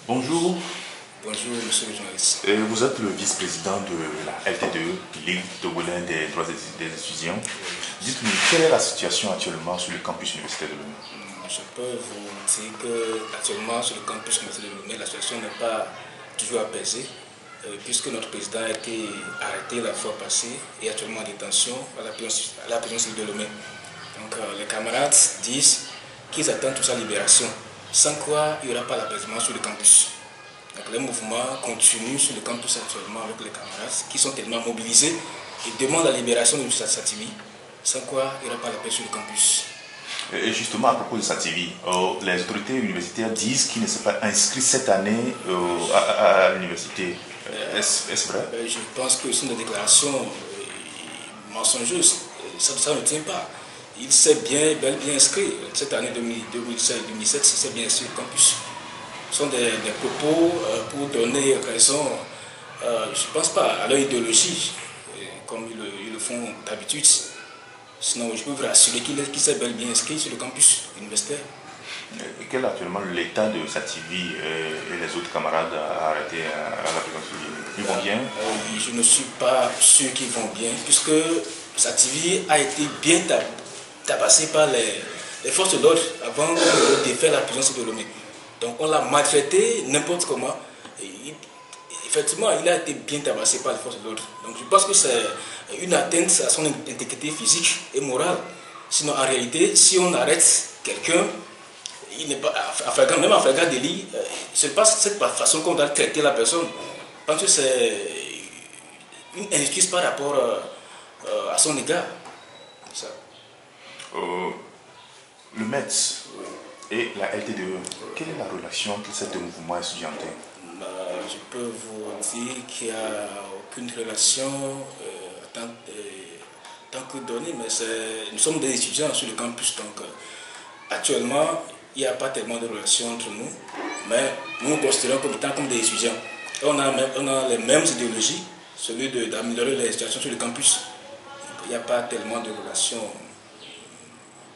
Bonjour. Bonjour, monsieur le journaliste. Vous êtes le vice-président de la LTDE, Ligue togolaise des droits des étudiants. Dites-nous, quelle est la situation actuellement sur le campus universitaire de Lomé? Je peux vous dire qu'actuellement sur le campus universitaire de Lomé, la situation n'est pas toujours apaisée, puisque notre président a été arrêté la fois passée et actuellement en détention à la prison de Lomé. Donc les camarades disent qu'ils attendent toute sa libération, sans quoi il n'y aura pas l'apaisement sur le campus. Donc les mouvements continuent sur le campus actuellement avec les camarades qui sont tellement mobilisés et demandent la libération de M. Sativi, sans quoi il n'y aura pas la paix sur le campus. Et justement, à propos de Sativi, les autorités universitaires disent qu'il ne s'est pas inscrit cette année à l'université. Est-ce vrai? Je pense que ce sont des déclarations mensongeuses. Ça ne tient pas. Il s'est bel bien inscrit. Cette année 2017, il s'est bien inscrit au campus. Ce sont des propos pour donner raison, je ne pense pas, à leur idéologie, comme ils le font d'habitude. Sinon, je peux vous rassurer qu'il s'est bel bien inscrit sur le campus universitaire. Et quel est actuellement l'état de Sativi et les autres camarades arrêtés à la prison? Ils vont bien? Je ne suis pas sûr qu'ils vont bien, puisque Sativi a été bien tabassé par les forces de l'ordre avant de défaire la prison de Lomé. Donc on l'a maltraité n'importe comment. Effectivement, il a été bien tabassé par les forces de l'ordre. Donc je pense que c'est une atteinte à son intégrité physique et morale. Sinon, en réalité, si on arrête quelqu'un, il n'est pas, même en flagrant délit, ce n'est pas cette façon qu'on doit traiter la personne. Je pense que c'est une injustice par rapport à son égard. Ça. Le METS et la LTDE, quelle est la relation entre ces deux mouvements estudiantins? Je peux vous dire qu'il n'y a aucune relation tant que donnée, mais nous sommes des étudiants sur le campus, donc actuellement, il n'y a pas tellement de relation entre nous, mais nous nous considérons comme des étudiants. Et on a les mêmes idéologies, celui d'améliorer les situations sur le campus. Donc, il n'y a pas tellement de relation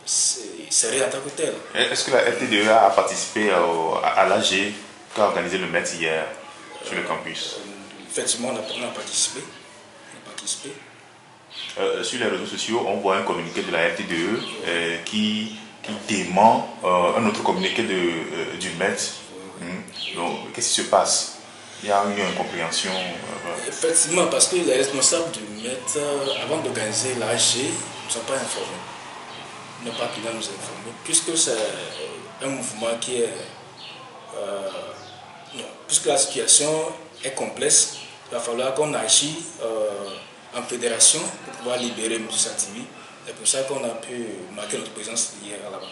sérieuse en tant que telle. Est-ce que la LTDE a participé à l'AG qu'a organisé le METS hier sur le campus? Effectivement, on a participé. Sur les réseaux sociaux, on voit un communiqué de la LTDE qui dément un autre communiqué du METS. Donc, qu'est-ce qui se passe? Il y a une incompréhension. Effectivement, parce que les responsables du METS, avant d'organiser l'AG, ne nous ont pas informés. Ils n'ont pas pu nous informer, puisque c'est un mouvement qui est... puisque la situation est complexe, il va falloir qu'on agisse en fédération pour pouvoir libérer M. Sativi. C'est pour ça qu'on a pu marquer notre présence hier là-bas.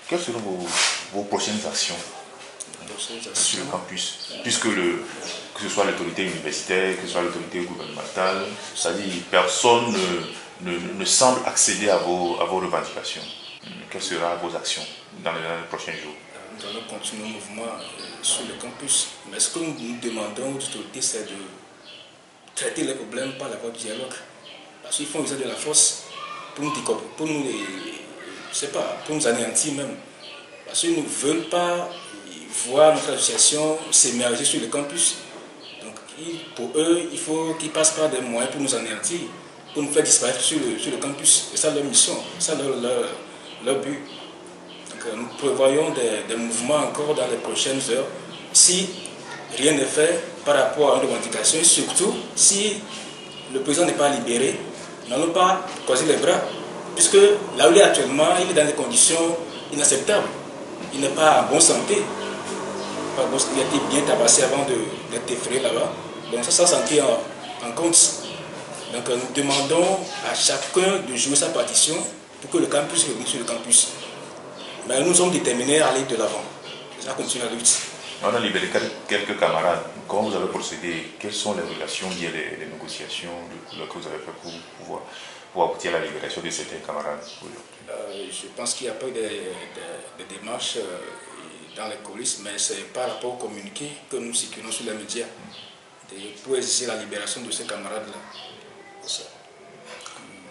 Quelles seront vos prochaines actions sur le campus? Puisque que ce soit l'autorité universitaire, que ce soit l'autorité gouvernementale, c'est-à-dire personne ne semble accéder à vos revendications. Quelles seront vos actions dans les prochains jours? Nous allons continuer le mouvement sur le campus. Mais ce que nous demandons aux autorités, c'est de traiter les problèmes par la voie du dialogue. Parce qu'ils font usage de la force pour nous anéantir même. Parce qu'ils ne veulent pas voir notre association s'émerger sur le campus. Donc pour eux, il faut qu'ils passent par des moyens pour nous anéantir, pour nous faire disparaître sur le campus. C'est ça leur mission, c'est ça leur but. Donc nous prévoyons des mouvements encore dans les prochaines heures. Si rien n'est fait par rapport à une revendication, surtout si le président n'est pas libéré, nous n'allons pas croiser les bras. Puisque là où il est actuellement, il est dans des conditions inacceptables. Il n'est pas en bonne santé. Il a été bien tabassé avant d'être effrayé là-bas. Donc ça s'en tient en compte. Donc nous demandons à chacun de jouer sa partition pour que le campus revienne sur le campus. Mais nous sommes déterminés à aller de l'avant. Ça continue la lutte. On a libéré quelques camarades. Comment vous avez procédé? Quelles sont les relations liées, les négociations que vous avez fait pour aboutir à la libération de certains camarades? Je pense qu'il n'y a pas eu de démarches dans les coulisses, mais c'est par rapport au communiqué que nous circulons sur les médias pour exiger la libération de ces camarades-là.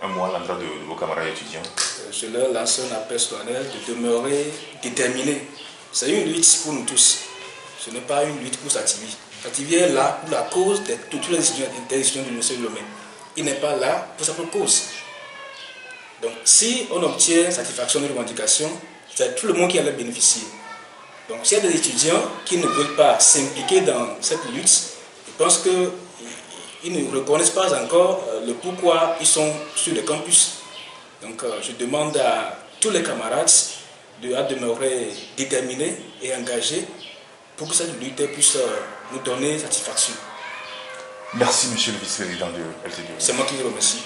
Un mot à l'endroit de vos camarades étudiants? Je leur lance un appel solennel de demeurer déterminés. C'est une lutte pour nous tous. Ce n'est pas une lutte pour Sativi. Sativi est là pour la cause de toutes les décisions de M. Lomé. Il n'est pas là pour sa propre cause. Donc, si on obtient satisfaction de revendication, c'est tout le monde qui allait bénéficier. Donc, s'il y a des étudiants qui ne veulent pas s'impliquer dans cette lutte, je pense qu'ils ne reconnaissent pas encore le pourquoi ils sont sur le campus. Donc, je demande à tous les camarades de demeurer déterminés et engagés pour que cette lutte puisse nous donner satisfaction. Merci, monsieur le vice-président de LTD. C'est moi qui vous remercie.